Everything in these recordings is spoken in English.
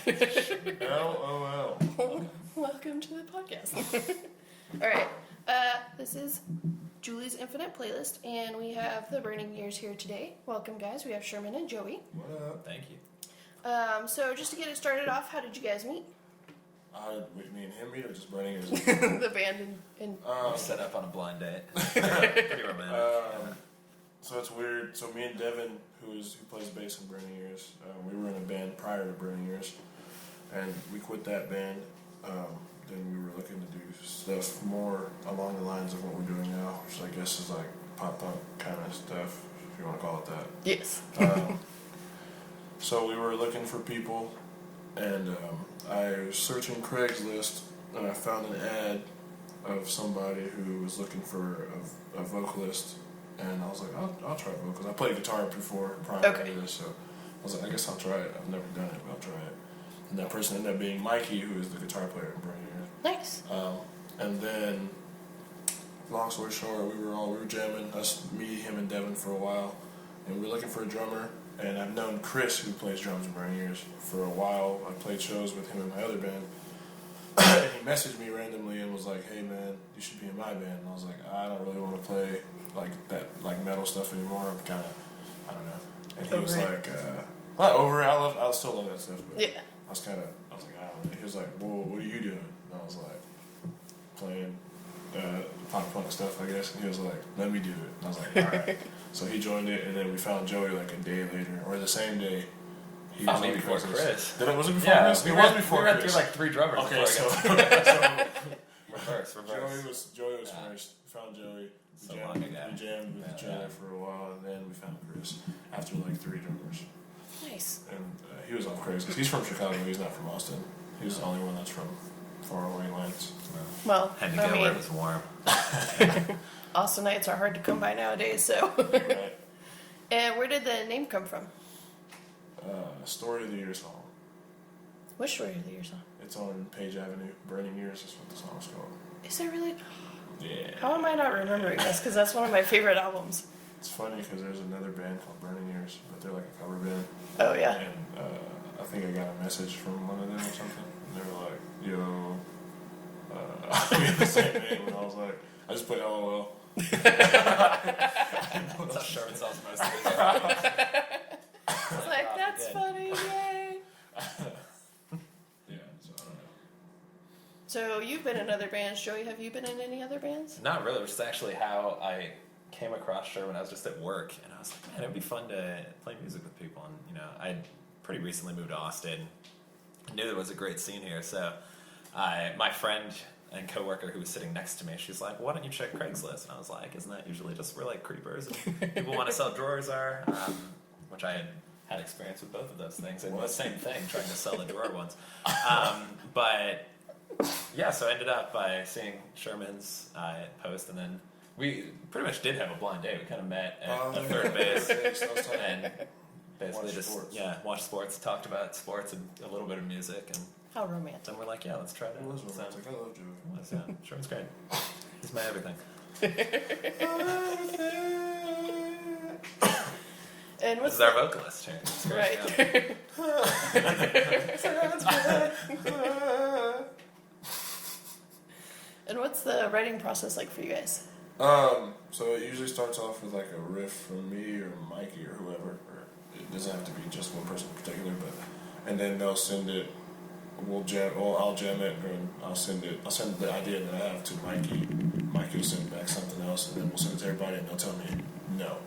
LOL. Welcome to the podcast. All right. This is Julie's Infinite Playlist, and we have the Burning Years here today. Welcome, guys. We have Sherman and Joey. What up? Thank you. So just to get it started off, how did you guys meet? With me and him meet or just Burning Years? The band and We're set up on a blind date. Pretty romantic. So it's weird. So me and Devin, who plays bass in Burning Years, we were in a band prior to Burning Years, and we quit that band. Then we were looking to do stuff more along the lines of what we're doing now, which I guess is like pop punk kind of stuff, if you want to call it that. yes. So we were looking for people, and I was searching Craigslist, and I found an ad of somebody who was looking for a vocalist, and I was like, I'll try vocals. I played guitar before prior Okay. to this, so I was like, I guess I'll try it. I've never done it, but I'll try it. And that person ended up being Mikey, who is the guitar player in Burning Years. Nice. And then, long story short, we were jamming, me, him, and Devin for a while, and we were looking for a drummer. And I've known Chris, who plays drums in Burning Years, for a while. I played shows with him in my other band. And he messaged me randomly and was like, "Hey man, you should be in my band." And I was like, "I don't really want to play like that, like metal stuff anymore. I'm kind of, I don't know." And he was like, "Not over it. I still love that stuff." But Yeah. I was like, "I don't know." He was like, "Well, what are you doing?" And I was like, "Playing pop punk stuff, I guess." And he was like, "Let me do it." And I was like, "All right." So he joined it, and then we found Joey like a day later, or the same day. He Found on me before Craigslist. Chris. Was it before Yeah, Chris? we It went, was before we went Chris. through like 3 drummers Okay, before so, I got so reverse. Joey was Yeah. first. We found Joey. So long ago. We jammed with each Yeah. other for a while, and then we found Chris after like 3 drummers. Nice. And he was on Craigslist. He's from Chicago. He's not from Austin. He was the only one that's from far away lands. Well, Had to go I where it mean, was warm. Austinites are hard to come by nowadays, so. Right? And where did the name come from? Story of the Year song. Which story of the year song? It's on Page Avenue. Burning Years is what the song's called. Is it really? Yeah. How am I not remembering this? Because that's one of my favorite albums. It's funny because there's another band called Burning Years, but they're like a cover band. Oh, yeah. And I think I got a message from one of them or something. And they were like, "Yo," we had the same name, and I was like, I just put LOL. That's how Sherman sells most of his albums. It's like, that's Good. funny, yay. Yeah, so I don't know. So you've been in other bands. Joey, have you been in any other bands? Not really, which is actually how I came across Sherman. I was just at work, and I was like, man, it'd be fun to play music with people. And, you know, I'd pretty recently moved to Austin. I knew there was a great scene here, so my friend and coworker who was sitting next to me, she's like, "Why don't you check Craigslist?" And I was like, "Isn't that usually just where like creepers and people want to sell drawers are?" Which I had experience with both of those things, and the same thing, trying to sell the drawer ones. But yeah, so I ended up by seeing Sherman's post, and then we pretty much did have a blind date. We kind of met at the third base, and basically Watch just sports. watched sports, talked about sports and a little bit of music, and How romantic. then we're like, yeah, let's try it. It was So, romantic. I love Joey. it was, yeah, Sherman's great. He's my everything. And This what's is our vocalist here. It's great, right? yeah. And what's the writing process like for you guys? So it usually starts off with like a riff from me or Mikey or whoever, or it doesn't have to be just one person in particular, and then they'll send it. I'll jam it, and I'll send the idea that I have to Mikey. Mikey will send back something else, and then we'll send it to everybody, and they'll tell me no,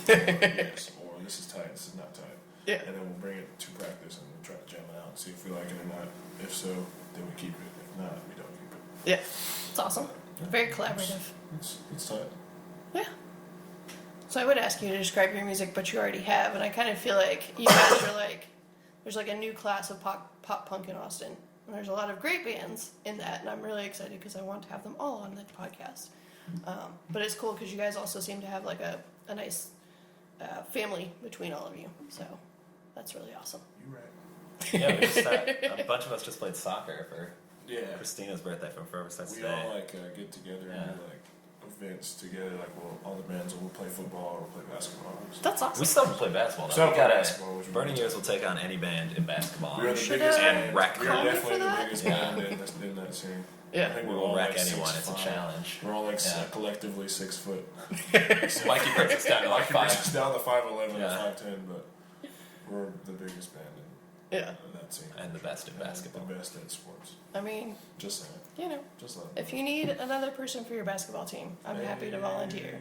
yes, or this is tight, this is not tight. Yeah. And then we'll bring it to practice and we'll try to jam it out and see if we like it or not. If so, then we keep it. If not, we don't keep it. Yeah. It's awesome. Very collaborative. It's tight. Yeah. So I would ask you to describe your music, but you already have, and I kind of feel like you guys are like, there's like a new class of pop punk in Austin. And there's a lot of great bands in that, and I'm really excited because I want to have them all on the podcast. But it's cool because you guys also seem to have like a nice family between all of you. So that's really awesome. You right. Yeah, we just a bunch of us just played soccer for Yeah. Christina's birthday from Forever Sets We Today. all like get together Yeah. and do like events together. Like, all the bands will play football or play basketball. So That's awesome. We still haven't played basketball. Still Though. We haven't got played basketball, which would Burning be Years will take on any band in basketball. we're the Should biggest have band. wrecked We're them. definitely For the that? biggest Yeah. band in that scene. Yeah. I think We we're will all wreck like anyone. It's a 6'5". challenge. We're all like Yeah. collectively 6 foot. Mikey brings us down to like Mikey brings 5. us down to 5'11" Yeah. or 5'10", but we're the biggest band Yeah. in that scene. And the best in basketball. The best at sports. I mean, Just saying. you know, Just let if you need another person for your basketball team, I'm happy to volunteer.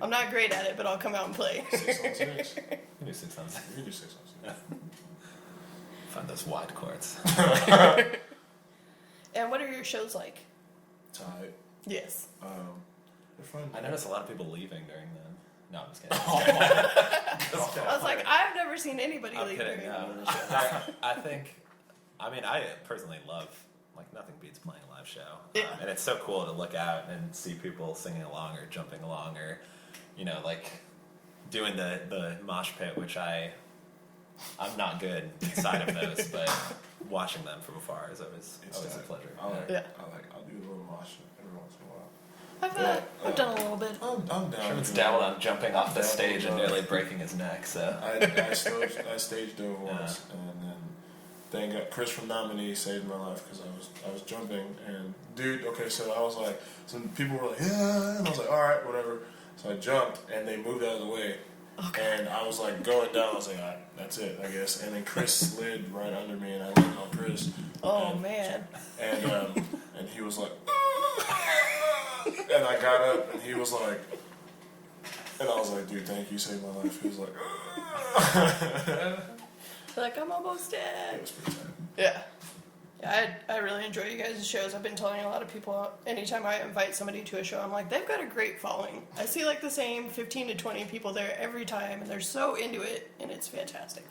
I'm not great at it, but I'll come out and play. 6 on 6. We do 6 on 6. We do 6 on 6. Find those wide courts. And what are your shows like? Tight. Yes. They're fun. I noticed a lot of people leaving during them. No, I'm just kidding. I was like, I've never seen anybody I'm leave kidding. during No. one of the shows. I think, I mean, I personally love, like, nothing beats playing a live show. Yeah. And it's so cool to look out and see people singing along or jumping along or, you know, like, doing the mosh pit, which I'm not good inside of those, but watching them from afar is always a tight. pleasure. I'll Yeah. do a little mosh every once in a while. I've done a little bit. I'm down. Sherman's to down it. on jumping off the Down stage and with nearly breaking his neck, so. I stage dove once, and then thank God Chris from Nominee saved my life because I was jumping and dude. Okay, so I was like, some people were like, yeah, and I was like, all right, whatever. So I jumped, and they moved out of the way, and I was like going down. I was like, all right, that's it, I guess. And then Chris slid right under me, and I landed on Chris. Oh, and, man. and he was like, and I got up, and he was like. And I was like, dude, thank you, you saved my life. He was like, Like, I'm almost it dead. was pretty tight. Yeah. Yeah, I really enjoy you guys' shows. I've been telling a lot of people, anytime I invite somebody to a show, I'm like, they've got a great following. I see like the same 15 to 20 people there every time, and they're so into it, and it's fantastic.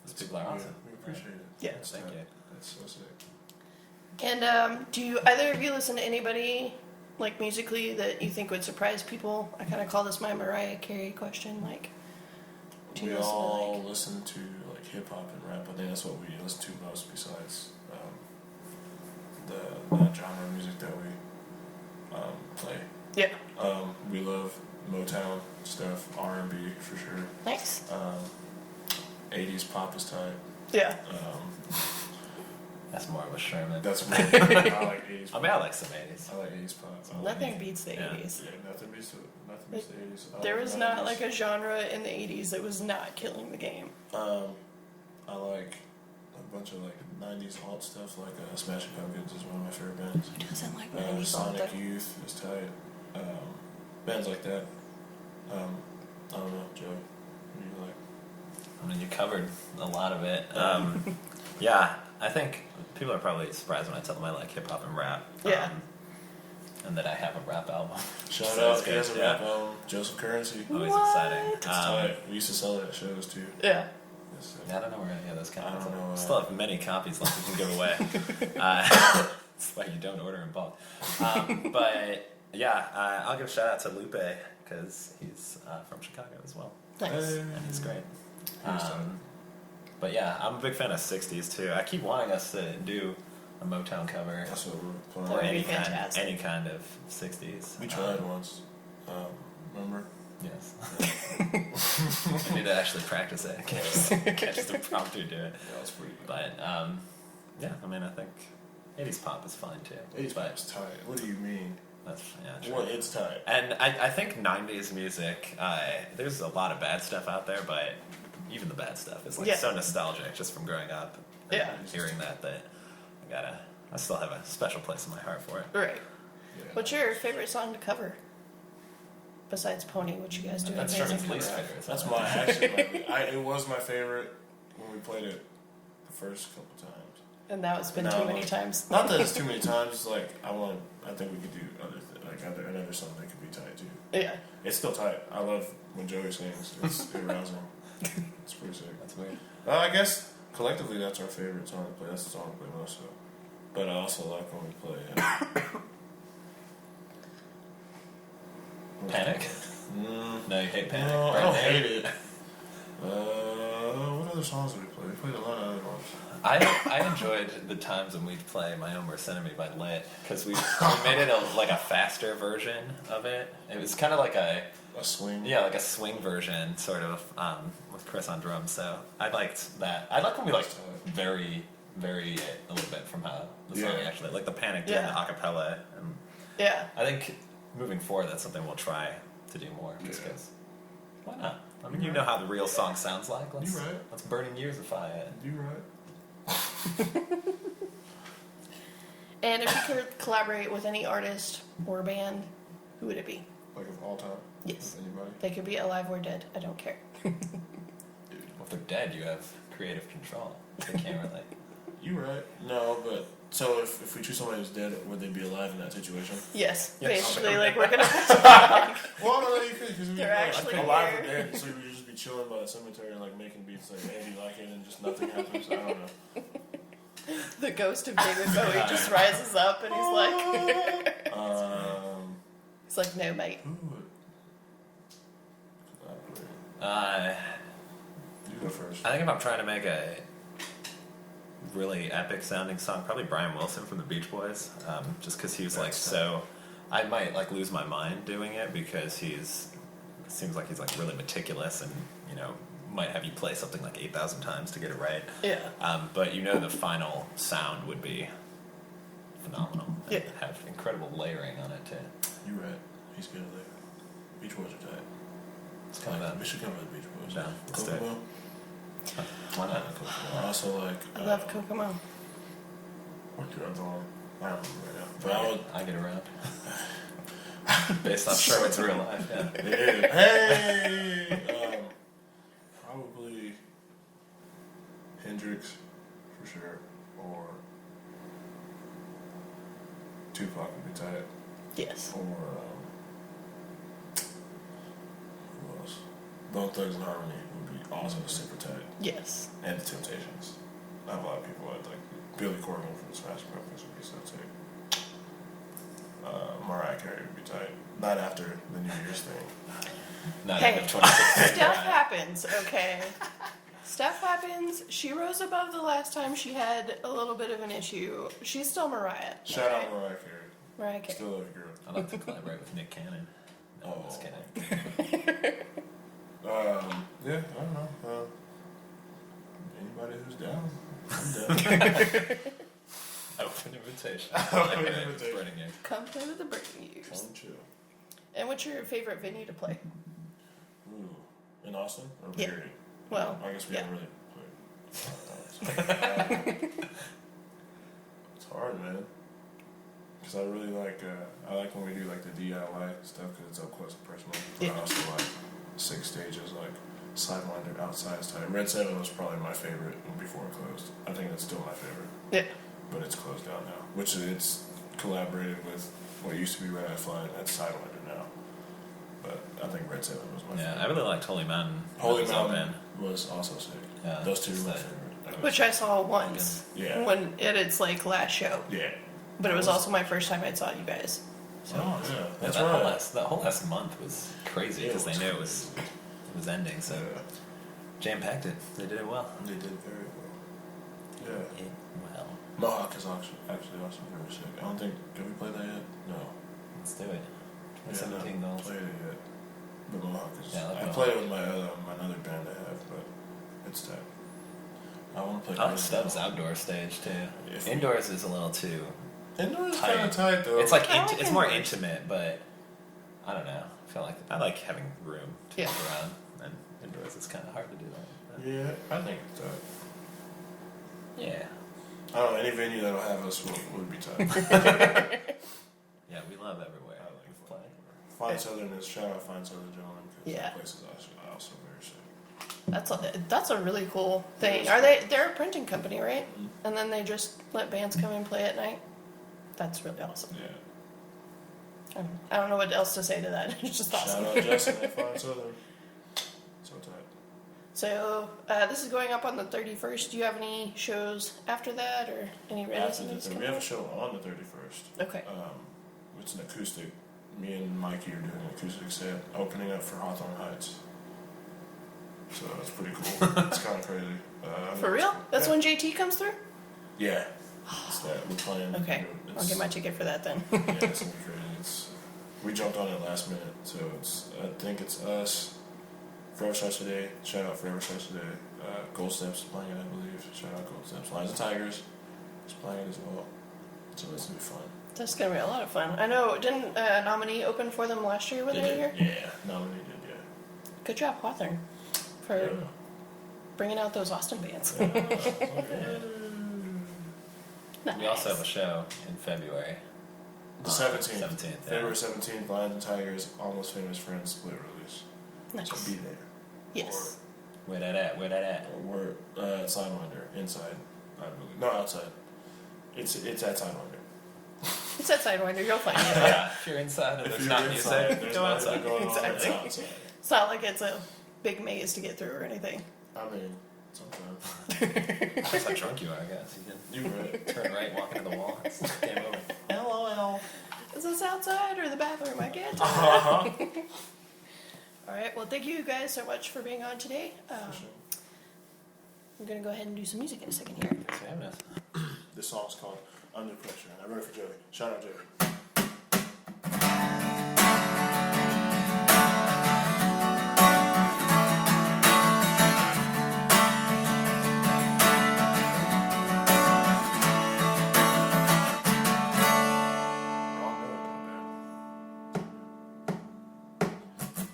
Those people are awesome. We appreciate it. Yeah. That's Thank tight. you. That's so sick. And do you either of you listen to anybody like musically that you think would surprise people? I kind of call this my Mariah Carey question. Like, do you We listen all to like? listen to like hip hop and rap. I think that's what we listen to most, besides the genre of music that we play. Yeah, We love Motown stuff, R&B for sure. nice. 80s pop is tight. Yeah, That's more of a Sherman. That's more. I like 80s. I mean, I like some 80s. I like 80s pop. I like nothing beats the Yeah. 80s. Yeah, nothing beats the 80s. There was not like a genre in the 80s that was not killing the game. I like a bunch of like 90s alt stuff, like Smashing Pumpkins is one of my favorite bands. Who doesn't like 90s all Sonic the Youth is tight. Bands like that. I don't know, Joe. What do you like? I mean, you covered a lot of it. Yeah, I think people are probably surprised when I tell them I like hip hop and rap. Yeah. And that I have a rap album. Shout So out, it's he has a good, rap yeah. album, Joseph Currency. Always What? exciting. It's tight. We used to sell it at shows too. Yeah. It's, Yeah, I don't know where any of those copies I don't know, are. Still have many copies left we can give away. That's why you don't order in bulk. But yeah, I'll give a shout out to Lupe because he's from Chicago as well, Nice. and he's great. He's tight. But yeah, I'm a big fan of 60s too. I keep wanting us to do a Motown cover That's what we're That playing. would be any fantastic. kind of 60s. We tried once. Remember? Yes. I need to actually practice it. Can't just impromptu do it. Yeah, that's pretty good. But yeah, I mean, I think 80s pop is fine too. 80s but pop's tight. What do you mean? that's yeah, true. Well, it's tight. And I think 90s music, there's a lot of bad stuff out there, but even the bad stuff is like Yeah. so nostalgic just from growing up and Yeah. hearing that I still have a special place in my heart for it. Right. Yeah. What's your favorite song to cover? Besides Pony, which you guys do That's amazing Sherman's least cover of. favorite. That's my actually. It was my favorite when we played it the first couple times. And now it's been No, too many like- times. Not that it's too many times. It's like I think we could do another song that could be tight too. Yeah. It's still tight. I love when Joey sings. It's arousing. It's pretty sick. That's weird. I guess collectively that's our favorite song to play. That's the song we play most of. But I also like when we play. Panic? No, you hate Panic. No, I right? don't hate it. What other songs did we play? We played a lot of other ones. I enjoyed the times when we'd play My Own Worst Enemy by Lit because we made it like a faster version of it. It was kind of like a swing. yeah, like a swing version, sort of, with Chris on drums. So I liked that. I like when we vary it a little bit from how the song actually, like the Panic did, the acapella. And Yeah. I think moving forward, that's something we'll try to do more. Just because, why not? I mean, you know how the real song sounds like. Let's, You're right. Let's Burning Yearsify it. You right. And if you could collaborate with any artist or band, who would it be? Like of all time. Yes. Anybody? They could be alive or dead. I don't care. Well, if they're dead, you have creative control. They can't really. You right. No, but so if we choose somebody who's dead, would they be alive in that situation? Yes. Yes. Basically, like we're gonna put some, like, Well, no, you could because They're actually alive here. or dead, so we would just be chilling by the cemetery and like making beats like maybe like it and just nothing happens. I don't know. the ghost of David Bowie just rises up and he's like, Um, no, mate. who would collaborate? You go first. I think if I'm trying to make a really epic sounding song, probably Brian Wilson from the Beach Boys, just because he was like so. I might like lose my mind doing it because seems like he's like really meticulous and might have you play something like 8,000 times to get it right. Yeah. But the final sound would be phenomenal. And Yeah. have incredible layering on it too. You right. He's good at that. Beach Boys are tight. It's kind of We should come with the Beach Boys. Yeah, let's do it. Kokomo. why not? I also like. I love Kokomo. What drums on? I don't remember right now. But I would. I get around. Based on Sherwood's real life, yeah. Yeah. Hey. Probably Hendrix for sure, or Tupac would be tight, Yes. or who else? Bone Thugs and Harmony would be awesome, super tight, Yes. and the Temptations. I have a lot of people I'd like. Billy Corgan from the Smashing Pumpkins would be so tight. Mariah Carey would be tight. Not after the New Year's thing. Not Hey. even 26. Stuff happens, okay? Stuff happens. She rose above the last time she had a little bit of an issue. She's still Mariah. Shout alright? out Mariah Carey. Mariah Carey. Still love you, girl. I'd like to collaborate with Nick Cannon. No, I'm just Oh. kidding. Yeah, I don't know. Anybody who's down, I'm down. Open invitation. Open invitation. Burning you. Come play with the Britney Years. Come chill. And what's your favorite venue to play? Ooh. In Austin or Yeah. period? Well, I guess we yeah. haven't really played. It's hard, man. Because I really like, I like when we do like the DIY stuff because it's up close and personal. But Yeah. I also like 6 stages, like Sidewinder, outsized type. Red 7 was probably my favorite before it closed. I think that's still my favorite. Yeah. But it's closed down now. Which it's collaborated with what used to be Red Eye Fly, and that's Sidewinder now. But I think Red 7 was my Yeah, favorite. I really liked Holy Mountain. Holy It was Mountain open. was also sick. Yeah, Those two were it's my the- favorite. Which I saw once. Yeah. When at its like last show. Yeah. But it was also my first time I saw you guys. Oh, yeah. Yeah, That's that right. whole last month was crazy Yeah, because it they was knew it was ending. So Yeah. jam packed it. They did it well. They did very well. Yeah. Well, Mohawk is actually also very sick. I don't think, have we played that yet? No. let's do it. Yeah, 2017 no, goals. played it yet. But Mohawk is. Yeah, I like I Mohawk. played it with my another band I have, but it's tight. I want to play. I like Crazy Stubbs' Town. outdoor stage too. If we- Indoors is a little too. Indoors is tight. kind of tight though. It's like I like it's more indoors. intimate, but I don't know. I feel like I like having room to Yeah. move around, and indoors it's kind of hard to do that. But Yeah, I think it's tight. yeah, I don't know, any venue that'll have us would be tight. yeah, we love everywhere. I like We've played. Fine Southern is, shout out Fine Southern Gentlemen, because Yeah. that place is also very sick. That's a really cool thing. They're a printing company, right? And then they just let bands come and play at night. That's really awesome. Yeah. I don't know what else to say to that. It's just awesome. Shout out Justin at Fine Southern. So tight. So this is going up on the 31st. Do you have any shows after that or any After releases? we have a show on the 31st. Okay. It's an acoustic. Me and Mikey are doing an acoustic set, opening up for Hawthorne Heights. So it's pretty cool. It's kind of crazy. For real? That's yeah. when JT comes through? Yeah. It's that. We're playing. Okay. I'll It's- get my ticket for that then. Yeah, it's gonna be crazy. We jumped on it last minute, so I think it's us. Forever Starts Today. Shout out Forever Starts Today. Gold Steps is playing it, I believe. Shout out Gold Steps. Lions and Tigers is playing it as well. So it's gonna be fun. That's gonna be a lot of fun. I know, didn't Nominee open for them last year when they were here? Yeah, nominated, yeah. Good job, Hawthorne, for Yeah. bringing out those Austin bands. Yeah, okay. Nice. We also have a show in February. The 17th. 17th, yeah. February 17th, Lions and Tigers, Almost Famous Friends split release. Nice. So be there. Yes. Where that at? Where that at? Or we're at Sidewinder, inside, I believe. No, outside. It's at Sidewinder. It's that Sidewinder, you'll find it. Yeah, if you're inside and If there's you're not inside, music, there's go nothing outside. going on, it's Exactly. outside. It's not like it's a big maze to get through or anything. I mean, sometimes. Depends how drunk you are, I guess. You You right. can turn right, walk into the wall. It's game over. LOL. Is this outside or the bathroom? I can't tell. Uh-huh. All right. Well, thank you guys so much for being on today. For sure. I'm gonna go ahead and do some music in a second here. Thanks for having us. This song's called Under Pressure, and I wrote it for Joey. Shout out Joey.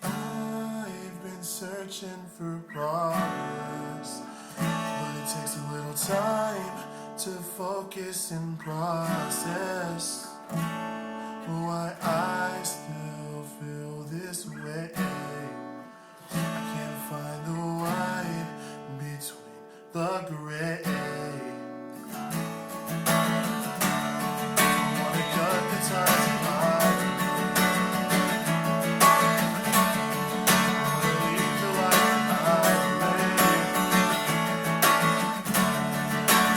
I've been searching for progress, but it takes a little time to focus and process why I still feel this way. I can't find the white between the gray. I wanna cut the ties in my leave the life I made.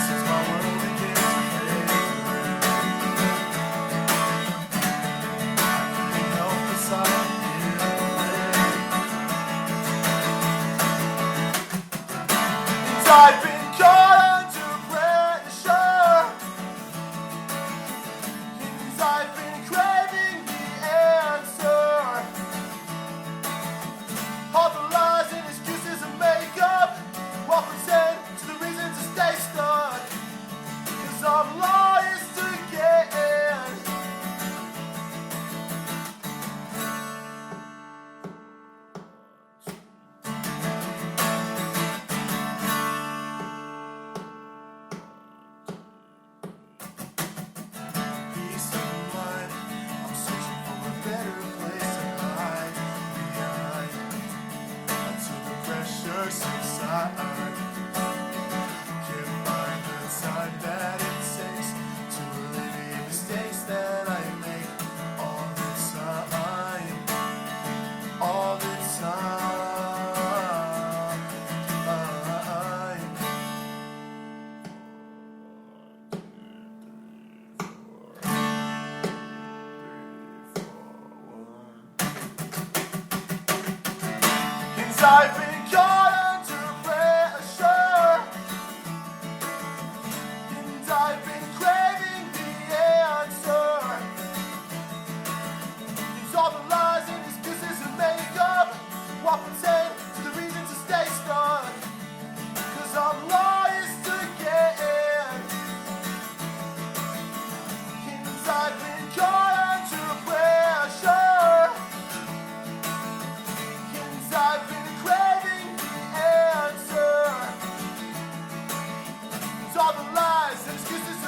Since my world began to fade, I couldn't help but sigh and I've been caught under pressure, and I've been craving the answer. All the lies and excuses and makeup, all pretend to the reason to stay stuck. 'Cause I'm lost again. Peace of mind, I'm searching for a better place to hide behind until the pressure subsides. Can't find the time that it takes to alleviate mistakes that I make all the time, all the time. And I've been caught under pressure, and I've been craving the answer. It's all the lies and excuses and makeup, all pretend to the reason to stay stuck. 'Cause I'm lost again, and I've been caught under pressure. And I've been craving the answer. It's all the lies and excuses